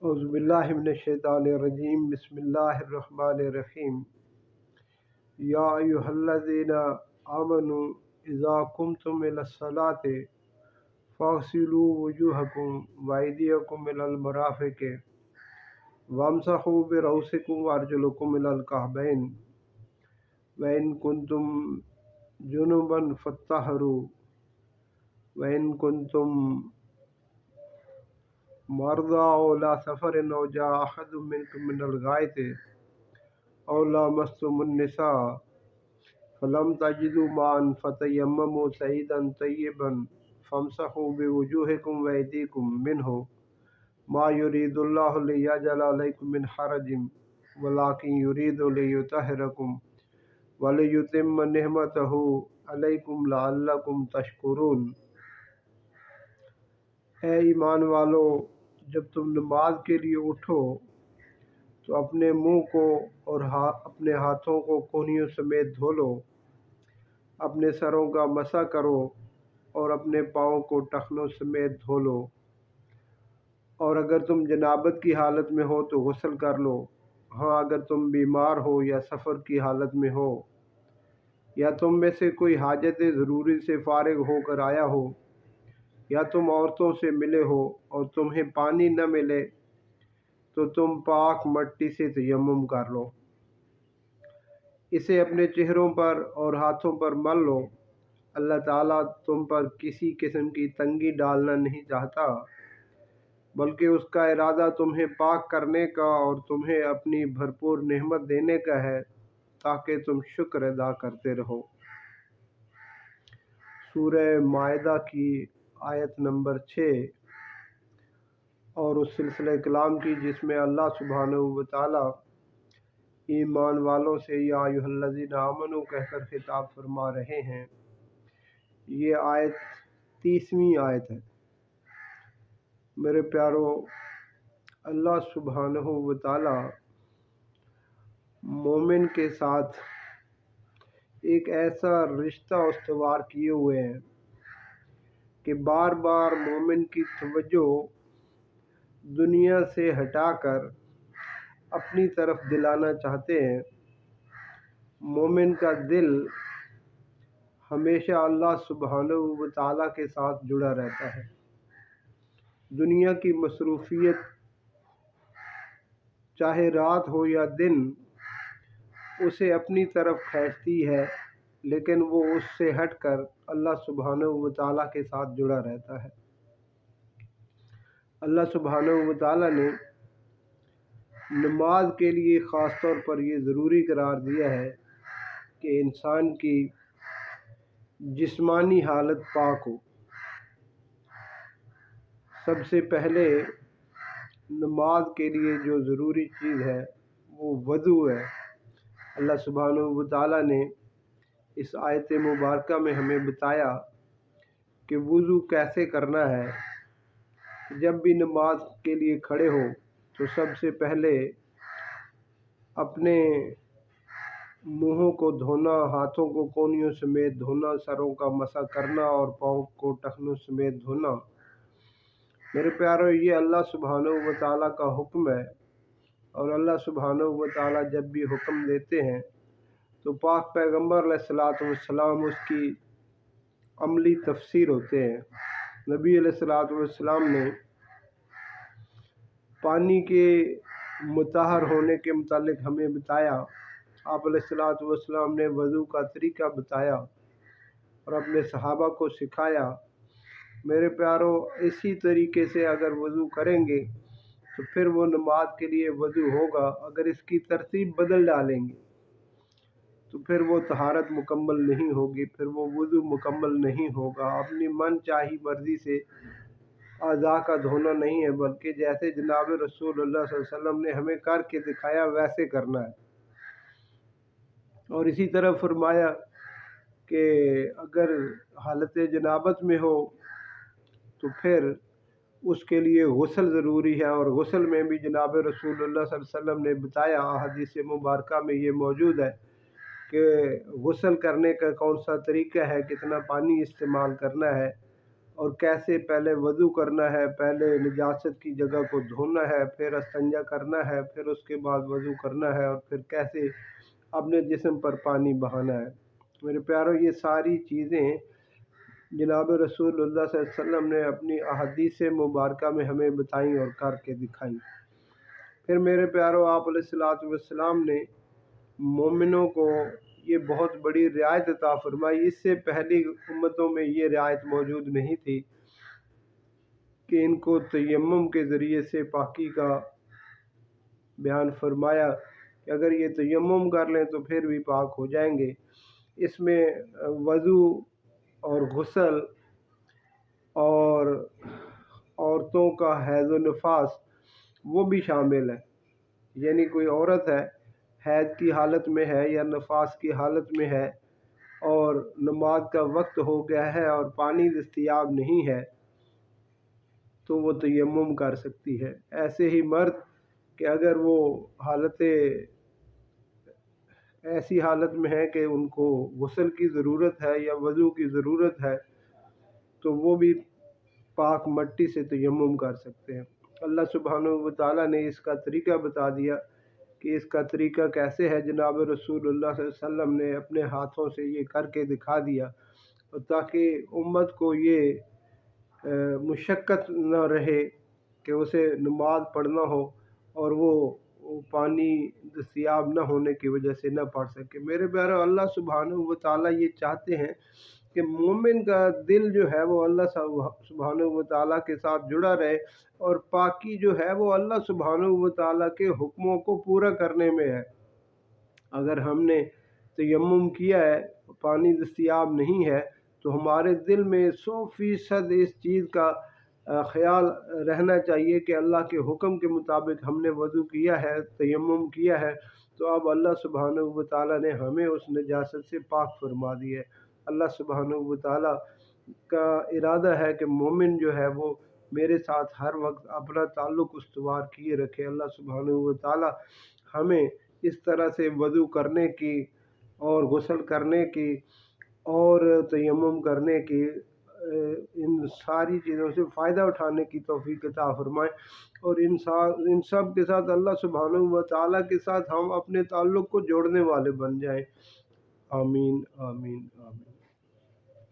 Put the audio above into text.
اعوذ باللہ من الشیطان الرجیم بسم اللہ الرحمن الرحیم یا ایہا الذین آمنوا اذا قمتم الی الصلاۃ فاغسلوا وجوہکم وایدیکم الی المرافق وامسحوا برؤوسکم وارجلکم الی الکعبین وإن کنتم جنبا فاطہروا وإن کنتم مرضى أو لا سفر أو جاء أحد منكم من الغائط أو لامستم النساء فلم تجدوا ماء فتيمموا صعيدا طيبا فامسحوا بوجوهكم وأيديكم منه ما يريد الله ليجعل عليكم من حرج ولكن يريد ليطهركم وليتم نعمته عليكم لعلكم تشكرون۔ اے ایمان والو، جب تم نماز کے لیے اٹھو تو اپنے منہ کو اور اپنے ہاتھوں کو کونیوں سمیت دھو لو، اپنے سروں کا مسح کرو اور اپنے پاؤں کو ٹخنوں سمیت دھو لو، اور اگر تم جنابت کی حالت میں ہو تو غسل کر لو۔ ہاں، اگر تم بیمار ہو یا سفر کی حالت میں ہو یا تم میں سے کوئی حاجت ضروری سے فارغ ہو کر آیا ہو یا تم عورتوں سے ملے ہو اور تمہیں پانی نہ ملے تو تم پاک مٹی سے تیمم کر لو، اسے اپنے چہروں پر اور ہاتھوں پر مل لو۔ اللہ تعالیٰ تم پر کسی قسم کی تنگی ڈالنا نہیں چاہتا، بلکہ اس کا ارادہ تمہیں پاک کرنے کا اور تمہیں اپنی بھرپور نعمت دینے کا ہے تاکہ تم شکر ادا کرتے رہو۔ سورہ مائدہ کی آیت نمبر 6 اور اس سلسلہ کلام کی جس میں اللہ سبحانہ و تعالیٰ ایمان والوں سے یا ایھا الذین آمنوا کہہ کر خطاب فرما رہے ہیں، یہ آیت 30ویں آیت ہے۔ میرے پیارو، اللہ سبحانہ و تعالیٰ مومن کے ساتھ ایک ایسا رشتہ استوار کیے ہوئے ہیں کہ بار بار مومن کی توجہ دنیا سے ہٹا کر اپنی طرف دلانا چاہتے ہیں۔ مومن کا دل ہمیشہ اللہ سبحانہ و تعالیٰ کے ساتھ جڑا رہتا ہے۔ دنیا کی مصروفیت چاہے رات ہو یا دن اسے اپنی طرف کھینچتی ہے، لیکن وہ اس سے ہٹ کر اللہ سبحانہ و تعالیٰ کے ساتھ جڑا رہتا ہے۔ اللہ سبحانہ و تعالیٰ نے نماز کے لیے خاص طور پر یہ ضروری قرار دیا ہے کہ انسان کی جسمانی حالت پاک ہو۔ سب سے پہلے نماز کے لیے جو ضروری چیز ہے وہ وضو ہے۔ اللہ سبحانہ و تعالیٰ نے اس آیت مبارکہ میں ہمیں بتایا کہ وضو کیسے کرنا ہے۔ جب بھی نماز کے لیے کھڑے ہو تو سب سے پہلے اپنے منہوں کو دھونا، ہاتھوں کو کونیوں سمیت دھونا، سروں کا مسح کرنا اور پاؤں کو ٹخنوں سمیت دھونا۔ میرے پیارو، یہ اللہ سبحانہ و تعالیٰ کا حکم ہے، اور اللہ سبحانہ و تعالیٰ جب بھی حکم دیتے ہیں تو پاک پیغمبر علیہ الصلوۃ والسلام اس کی عملی تفسیر ہوتے ہیں۔ نبی علیہ الصلوۃ والسلام نے پانی کے مطہر ہونے کے متعلق ہمیں بتایا۔ آپ علیہ الصلوۃ والسلام نے وضو کا طریقہ بتایا اور اپنے صحابہ کو سکھایا۔ میرے پیارو، اسی طریقے سے اگر وضو کریں گے تو پھر وہ نماز کے لیے وضو ہوگا۔ اگر اس کی ترتیب بدل ڈالیں گے تو پھر وہ طہارت مکمل نہیں ہوگی، پھر وہ وضو مکمل نہیں ہوگا۔ اپنی من چاہی مرضی سے اعضاء کا دھونا نہیں ہے، بلکہ جیسے جناب رسول اللہ صلی اللہ علیہ وسلم نے ہمیں کر کے دکھایا ویسے کرنا ہے۔ اور اسی طرح فرمایا کہ اگر حالت جنابت میں ہو تو پھر اس کے لیے غسل ضروری ہے، اور غسل میں بھی جناب رسول اللہ صلی اللہ علیہ وسلم نے بتایا، حدیث مبارکہ میں یہ موجود ہے کہ غسل کرنے کا کون سا طریقہ ہے، کتنا پانی استعمال کرنا ہے۔ اور کیسے پہلے وضو کرنا ہے، پہلے نجاست کی جگہ کو دھونا ہے، پھر استنجا کرنا ہے، پھر اس کے بعد وضو کرنا ہے، اور پھر کیسے اپنے جسم پر پانی بہانا ہے۔ میرے پیارو، یہ ساری چیزیں جناب رسول اللہ صلی اللہ علیہ وسلم نے اپنی احادیث مبارکہ میں ہمیں بتائیں اور کر کے دکھائیں۔ پھر میرے پیارو، آپ علیہ الصلوۃ والسلام نے مومنوں کو یہ بہت بڑی رعایت عطا فرمائی۔ اس سے پہلی امتوں میں یہ رعایت موجود نہیں تھی کہ ان کو تیمم کے ذریعے سے پاکی کا بیان فرمایا کہ اگر یہ تیمم کر لیں تو پھر بھی پاک ہو جائیں گے۔ اس میں وضو اور غسل اور عورتوں کا حیض و نفاس وہ بھی شامل ہے، یعنی کوئی عورت ہے، حیض کی حالت میں ہے یا نفاس کی حالت میں ہے اور نماز کا وقت ہو گیا ہے اور پانی دستیاب نہیں ہے تو وہ تیمم کر سکتی ہے۔ ایسے ہی مرد کہ اگر وہ ایسی حالت میں ہے کہ ان کو غسل کی ضرورت ہے یا وضو کی ضرورت ہے تو وہ بھی پاک مٹی سے تیمم کر سکتے ہیں۔ اللہ سبحانہ و تعالیٰ نے اس کا طریقہ بتا دیا کہ اس کا طریقہ کیسے ہے۔ جناب رسول اللہ صلی اللہ علیہ وسلم نے اپنے ہاتھوں سے یہ کر کے دکھا دیا تاکہ امت کو یہ مشقت نہ رہے کہ اسے نماز پڑھنا ہو اور وہ پانی دستیاب نہ ہونے کی وجہ سے نہ پڑھ سکے۔ میرے پیارو، اللہ سبحانہ و تعالیٰ یہ چاہتے ہیں کہ مومن کا دل جو ہے وہ اللہ سبحانہ و تعالیٰ کے ساتھ جڑا رہے، اور پاکی جو ہے وہ اللہ سبحانہ و تعالیٰ کے حکموں کو پورا کرنے میں ہے۔ اگر ہم نے تیمم کیا ہے، پانی دستیاب نہیں ہے، تو ہمارے دل میں 100% اس چیز کا خیال رہنا چاہیے کہ اللہ کے حکم کے مطابق ہم نے وضو کیا ہے، تیمم کیا ہے، تو اب اللہ سبحانہ و تعالیٰ نے ہمیں اس نجاست سے پاک فرما دی ہے۔ اللہ سبحانہ و تعالیٰ کا ارادہ ہے کہ مومن جو ہے وہ میرے ساتھ ہر وقت اپنا تعلق استوار کیے رکھے۔ اللہ سبحانہ و تعالیٰ ہمیں اس طرح سے وضو کرنے کی اور غسل کرنے کی اور تیمم کرنے کی، ان ساری چیزوں سے فائدہ اٹھانے کی توفیق عطا فرمائے، اور ان سب کے ساتھ اللہ سبحانہ و تعالیٰ کے ساتھ ہم اپنے تعلق کو جوڑنے والے بن جائیں۔ آمین آمین آمین۔